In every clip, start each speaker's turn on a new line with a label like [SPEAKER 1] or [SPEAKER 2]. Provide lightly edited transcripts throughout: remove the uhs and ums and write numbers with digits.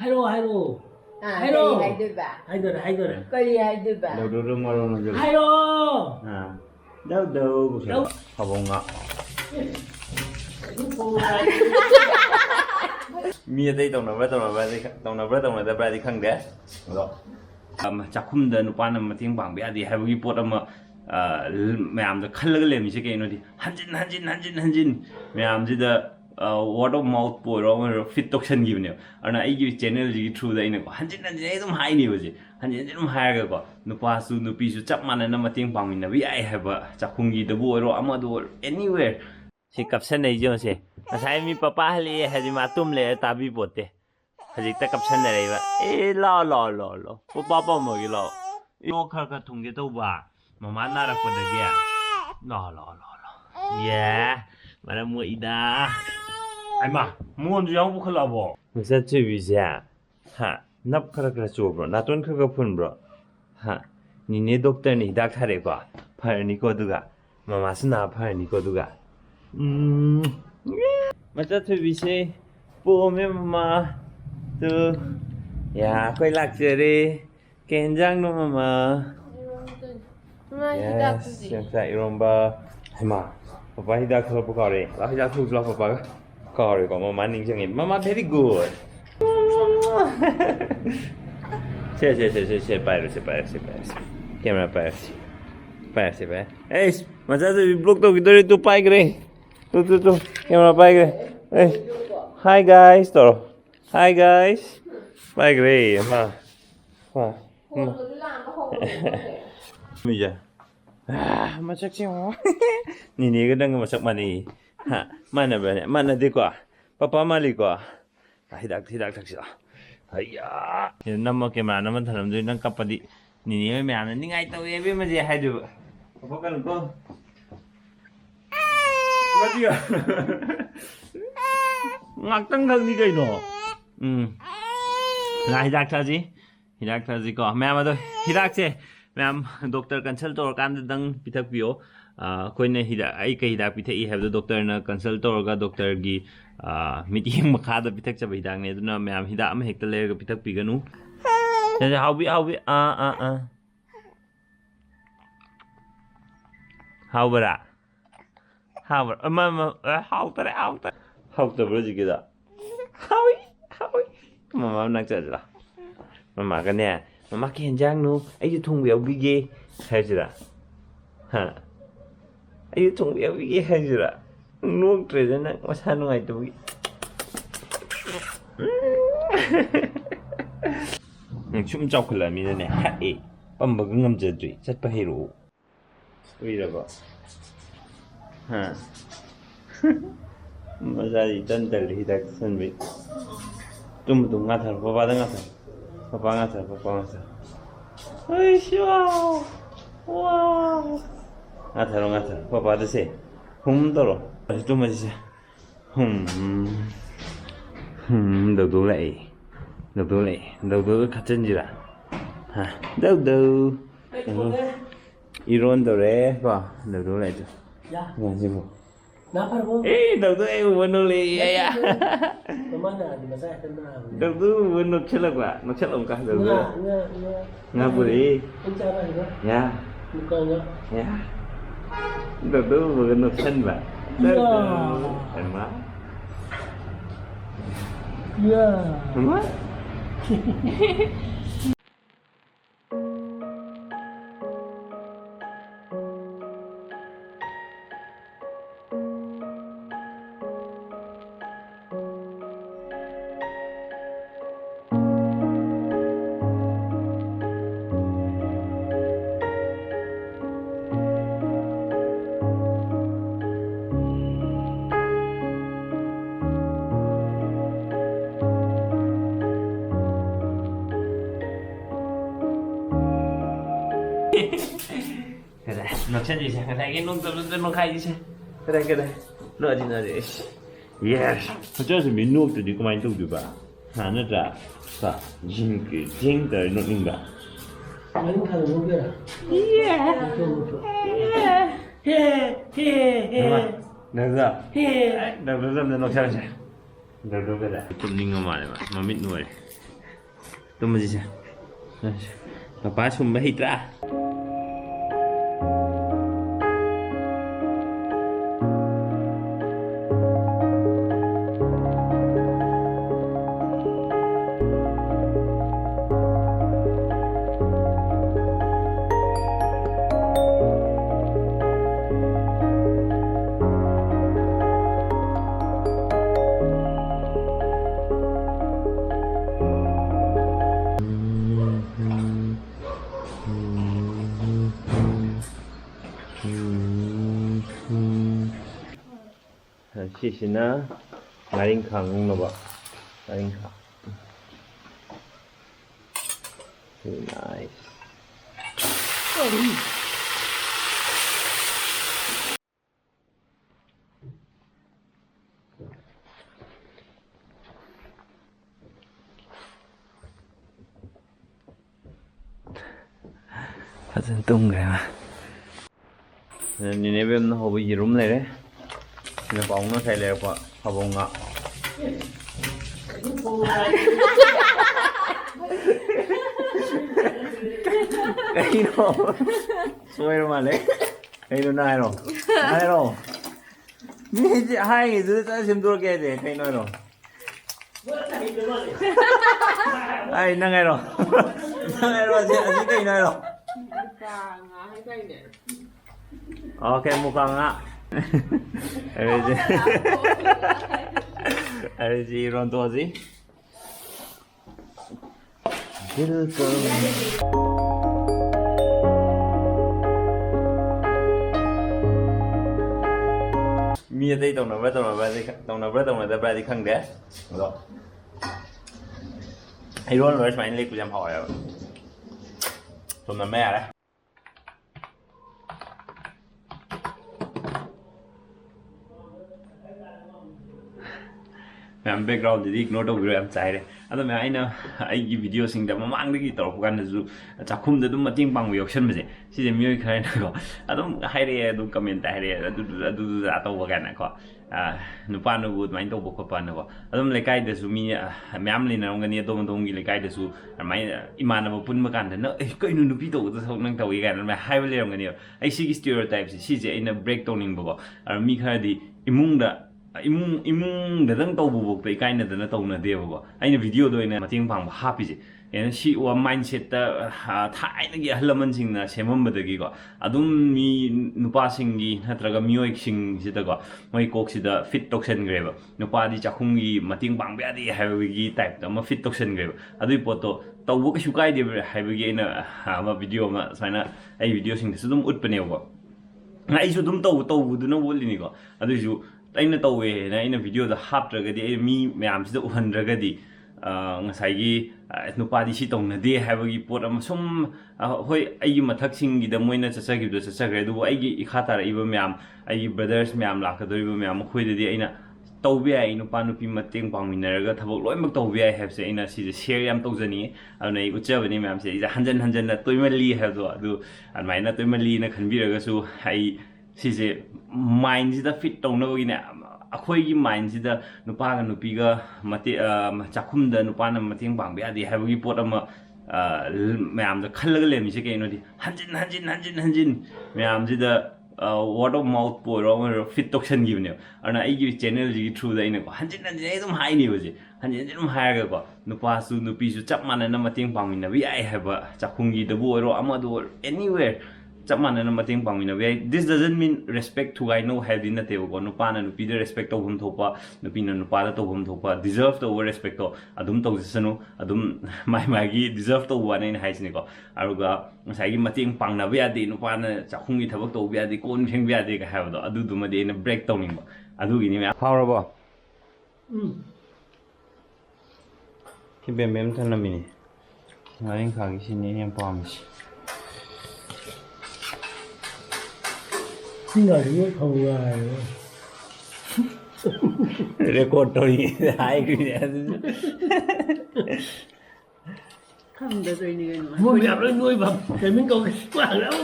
[SPEAKER 1] 하이로 하이로
[SPEAKER 2] 하이로
[SPEAKER 1] 하이도래
[SPEAKER 2] 거리 하이드바
[SPEAKER 3] đầu mà rồi rồi
[SPEAKER 1] 하이로
[SPEAKER 3] đâu đâu
[SPEAKER 1] đâu
[SPEAKER 3] 가봉아 미에 đây tổng nào đi khăng đấy rồi chắc không đến quan mà tiếng bảng bé thì hay cái bột mà mẹ làm được khăn lưỡi làm gì cái nó đi 한진 mẹ làm gì đó word of mouth 보러 fit 독션 기분이요. 아나 이 채널 이 through 다 한진 좀 하이 니버지. 한진 좀 하이가 거. 누파수 누피수 짝 만나는 마팅 방미나 we I have 작품기도 보러 아마도 anywhere. 시 캡션 내죠세. 사이 미 빠빠 할리 하지 마 tum래 따비 보때. 하지 딱 캡션 내려봐. 에라라라라. 빠빠 먹이라. 이거 칼가 통계도 봐. 마마 나락거든요. 라라라라. 예. 말아 뭐 이다. Abemma, muốn gì không có làm bộ. Mình sẽ chơi gì à? Ha, nắp khá khá chua bro, nát tuần khá khá phun bro. Ha, nhìn doctor này đã khai được quá, phải đi coi được à? Mama xin nào phải đi coi được à? Mà sẽ chơi gì? Bố mẹ mama, tu, ya, quay lại chơi đi, kén giang nó mama. Yes, hiện tại rồi ba, Abemma, papa hidak kalau buka re, lah hidak tu lah papa. Sorry, kok mama ning jengin. Mama very good. Saya bayar. Kamera bayar. Eh, masa tu vlog tu kita itu pay kere. Tu. Kamera pay kere. Eh, hi guys, toro. Hi guys. Pay kere, ma. Mija. Masak siapa? Ni kadang masak mani. Ha, mana banyak? Mana dia kuah? Papa mali kuah. Hidak taksila. Ayya. Ini nama kamera nama thanam tu nang kapadi. Ni me ana ni ngai tau ye be ma je hai du. Papa kan ko. Mati ya. Ngak tang thang ni kai no. Lah hidak thaji ko. Me ma to hidak che. Ma'am doctor consult or kan dang pitak bio. कोई ने आई कहीं हिदाक पिथे E have the doctor ना consult तौरगा doctor गी meeting मखा the पिथक चब हिदाक ने दुना ma'am हिदाक अम हेक्ट लेगा पिथक पिगनु जैसे हाउ बी हाउ बरा अम्मा हाउ तरे जी किदा हाउ मम्मा नक चला मम्मा का ने मम्मा के हंजांग नु आई थुंग बेव बिगे है जरा हां Ayo tunggu ya begini aja. Nuang treasure nak masa nungai tu begini. Yang cuma jauh kelam ini ni hai. Pembagang jadi cepat hero. Wira ba. Ha. Masa itu dan hidak senbi. Tum ngatar, papa ngatar. Aisyah. Wow. ngatar. Papa ada sih. Toro. Itu masih sih. Đầu 같은 지라. Ha. Đầu. Iron dore ba. Đầu lại tu.
[SPEAKER 1] Ya.
[SPEAKER 3] Nggak sih,
[SPEAKER 1] Napa bu?
[SPEAKER 3] đầu benar ya.
[SPEAKER 1] Kemana di masa tentang?
[SPEAKER 3] Đầu benar celak ba. Nak celak kah đầu? Nggak boleh.
[SPEAKER 1] Cara juga.
[SPEAKER 3] Ya.
[SPEAKER 1] Mukanya.
[SPEAKER 3] Ya. Đầu benar sen ba. Abemma.
[SPEAKER 1] Ya.
[SPEAKER 3] Abemma. Kira, nak cari sih, kira nung khai sih, kira, nak aja. Yes, macam tu minum tu di kemain tu juga, hanya dah, sah, jing dari nak lingga.
[SPEAKER 1] Main kalau mobil.
[SPEAKER 3] Iya. Dah nak cari sih. Dah kira. Itu lingga mana, mamit nuai. ꯇꯨꯝꯕꯁꯤꯁꯦ ꯄꯄꯥ ꯁꯨꯝꯕ ꯍꯩꯇ꯭ꯔꯥ 시시나 나린캉 먹나봐 나린캉 very nice fazendo tumgrema 니네 뱀나 호브 이름 내래 nó bóng nó thay leo qua hộp bông ngọ cái nó xuôi rồi mà đấy cái nó này rồi hai người dưới ta xem tôi kia thì cái nói rồi ai năng ngay rồi gì cái nói rồi ok một con ạ 알지 이런 도지 mía đây tổng nào về đi khăn đấy rồi hay luôn rồi phải lấy của em hỏi rồi tụi nó mẹ đấy ma'am background दीदी ignore तौबीरो याम चाइरे अदो मैं आइना आइगी video सिंगदा ममांगदगी तौरप गानजु चाखुमदा दुम मतिंग पांगबो यौसनबजे सिजे मियोय खराइनाको अदुम हाइरे अदुम comment हाइरे अदु आतौबा गानाको नुपानुबु mine तौबो खोपानको अदुम लेकाइदसु मी ma'am लिनारंगनि अदोमदोमगी लेकाइदसु माइ इमानबो पुनबा कान्दा न कइनु नुपि तौबो सक नंग तौइ गाना मै हाइबो लेरंगनि ai सिगी स्टेरियोटाइप सिजे आइना ब्रेक तौनिंगबो मी खरादि इमुंगदा इमुंगदं तौबुबोक्ता इकाइनदना तौनदेबको अइना भिडियोदो अइना मतेंग पांबा हापिजे एना सी वा माइंडसेटता थाइनगी अहलमनसिंगना सेममबदगीको अदुम मी नुपासिंगी नत्रगा मियोइसिंगसिदको मै कोक्सिदा फिट तोक्सनग्रेबा नुपादि चाखुंगी मतेंग पांबा यादि हाइबगी टाइपता म फिट तोक्सनग्रेबा अदुइ पोतो तौबो कइसु काइदे हाइबगी अइना मा भिडियो मा साइना ai भिडियो सिंगसु दुम उटपनेबो आइसु दुम तौबुदुना बोलिनिको अदुइसु अइना तौवे ना अइना भिडियो दा हाप्ट्रगदि अइ मी म्याम सिदा उहनद्रगदि ngसाइगी नुपादि सि तौनदे हाइबगी पोट अम सुम होय अइगी मथकसिंगि दा मोइना चचगिबदो चचग्रे दुबो अइगी इखा तारइबो म्याम अइगी ब्रदर्स म्याम लाखदोरिबो म्याम खोइददि अइना तौबे आइ नुपा नुपि मतेंग पांगमिनरगा थबक लोइमक तौबे आइ हाइबसे अइना सिजे शेयर याम तौजनी अनै उच्चबनि म्याम से इजा हंजन हंजन तोइमली हाइबदो अदु अनमाइना तोइमली न खनबिरगसु आइ सिजे माइंड सिदा फिट तौनबगिने अखोइगी माइंड सिदा नुपागा नुपिगा मते चाखुमदा नुपाना मतेंग पांबे यादि हाइबगी पोट अमा मैम द खल्लगा लेमिसे कइनोदि हंजिन मैम सिदा वर्ड ऑफ माउथ पोरो फिट तोक्सनगिबने अना आइगी चैनल जी थ्रू दा इनको हंजिन एकदम हाइनिबजे हंजिन हायरगा को नुपासु नुपिसु चप मानना मतेंग पांगमिनबि याइ हाइबा चाखुंगी दबो ओरो अमादो एनीवेयर चप मानना मतेंग पांगमिनबि याइ this doesn't mean respect to I know have in तेबो नुपाना नुपिदा रेस्पेक्ट तौबम थोपा नुपिना नुपादा तौबम थोपा डिजर्व तो रेस्पेक्ट तो अदुम तौजसनु अदुम माइगी डिजर्व तो वाने हाइसनिको अरुगा ngसाइगी मतेंग पांगनाबि यादि नुपाना चाखुंगी थबक तौबि यादि कोन फेंगबि यादि का हाबदो अदुदुमदि इन ब्रेक तौनिंगबो अदुगिनि म्या फावरबो कि बेम थनमिनि नारिं खागी सिनि हम पामसि
[SPEAKER 1] सिंगारियो खौगाय
[SPEAKER 3] रेकॉर्ड तोरी हाय ग्रिने
[SPEAKER 2] खमदा दोइनि
[SPEAKER 1] mo gặp nó nuôi bập thì mình còn quá lắm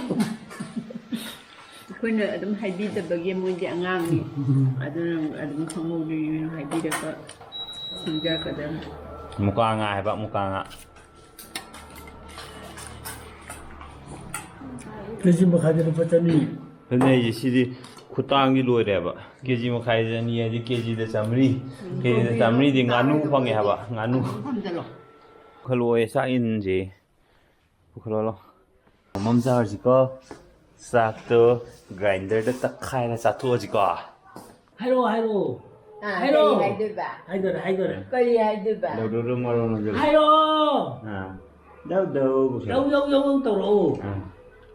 [SPEAKER 2] ꯑꯩꯈꯣꯏꯅ ꯑꯗꯨꯝ ꯍꯥꯏꯕꯤꯗꯕꯒꯤ ꯃꯣꯏꯗꯤ ꯑꯉꯥꯡꯅꯤ ꯑꯗꯨꯅ ꯑꯗꯨꯝ ꯈꯪꯍꯧꯗꯣꯏꯅꯤ ꯍꯥꯏꯕꯤꯔꯒ ꯈꯪꯖꯔꯛꯀꯗꯕꯅꯤ
[SPEAKER 3] muka nga heba muka nga
[SPEAKER 1] KG मखाने रुपये चनी
[SPEAKER 3] 근데 시디 쿠땅이 로이래봐 케지 뭐 카이자니 야지 케지데 삼리 케지데 삼리디 나누 방에 하바 나누 클로에 사인지 클로로 멈자지고 싹도 그라인더에 딱 카이나 사투어지고
[SPEAKER 1] 하이로
[SPEAKER 2] Hello. Hai đôi bà.
[SPEAKER 1] 하이더래
[SPEAKER 2] Coi đi hai đôi bà.
[SPEAKER 3] đâu 마로는
[SPEAKER 1] 하이로
[SPEAKER 3] đâu
[SPEAKER 1] 영영영 또로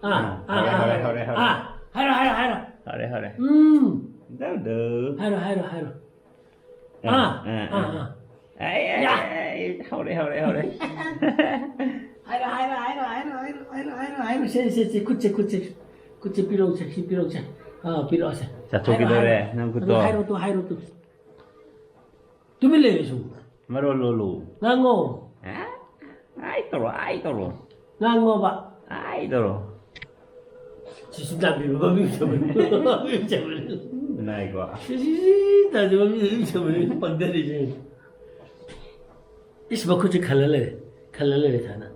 [SPEAKER 1] 하이로
[SPEAKER 3] 하래
[SPEAKER 1] 하이로
[SPEAKER 3] 아이 하래
[SPEAKER 1] 하이로 세 쿠치 비롱체 비롱체
[SPEAKER 3] 자 저기 노래 난 그도
[SPEAKER 1] 하이로 또 두빌레죠
[SPEAKER 3] 마로로로
[SPEAKER 1] 나고
[SPEAKER 3] 아이도로
[SPEAKER 1] 나고 봐
[SPEAKER 3] 아이도로
[SPEAKER 1] 지신다 비벼
[SPEAKER 3] 나 이거
[SPEAKER 1] 나 좀 비벼 반대리지 이스바 쿠치 칼랄레 타나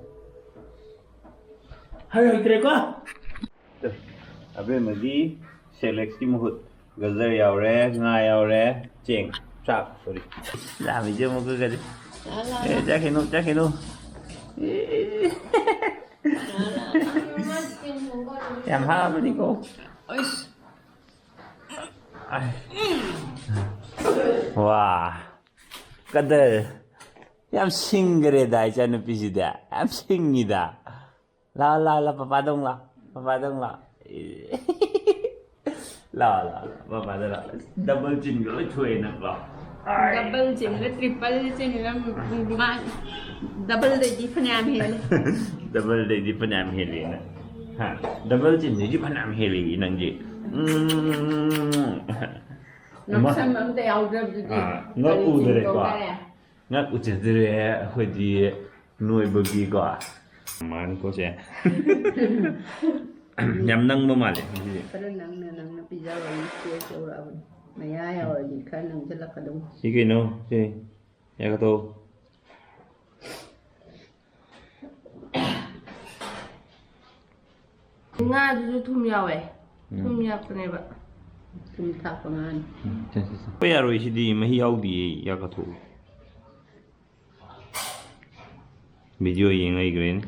[SPEAKER 1] 하이로 그래가
[SPEAKER 3] Abemma select mahut gazer yaure nga yaure cheng chak sorry làm gì chưa một cái gì chắc khi nó em ha đi cô wow gazer em xinh cái đại cho nó bị gì đấy em xinh gì đó la papa đông la là bà đây là double chin gửi thuê nè bà
[SPEAKER 2] Double chin với triple chin là mà double để đi phân am hết.
[SPEAKER 3] double để đi phân am hết liền nè ha double chin để đi phân am hết liền nè gì
[SPEAKER 2] Nó xem mà đeo rồi gì
[SPEAKER 3] nó u rồi quá nó u chết rồi hồi đi nuôi baby quá mà anh có sẽ nhắm nâng mà lại
[SPEAKER 2] cái đó nâng bây giờ rồi chưa châu rồi mày ai rồi thì khả năng sẽ là cái đúng
[SPEAKER 3] cái nó gì ya cái tô
[SPEAKER 2] nga ju thum yaw cái này vậy thum thap ngan
[SPEAKER 3] bây giờ rồi thì mà hiểu đi ya cái tô video gì ngay cái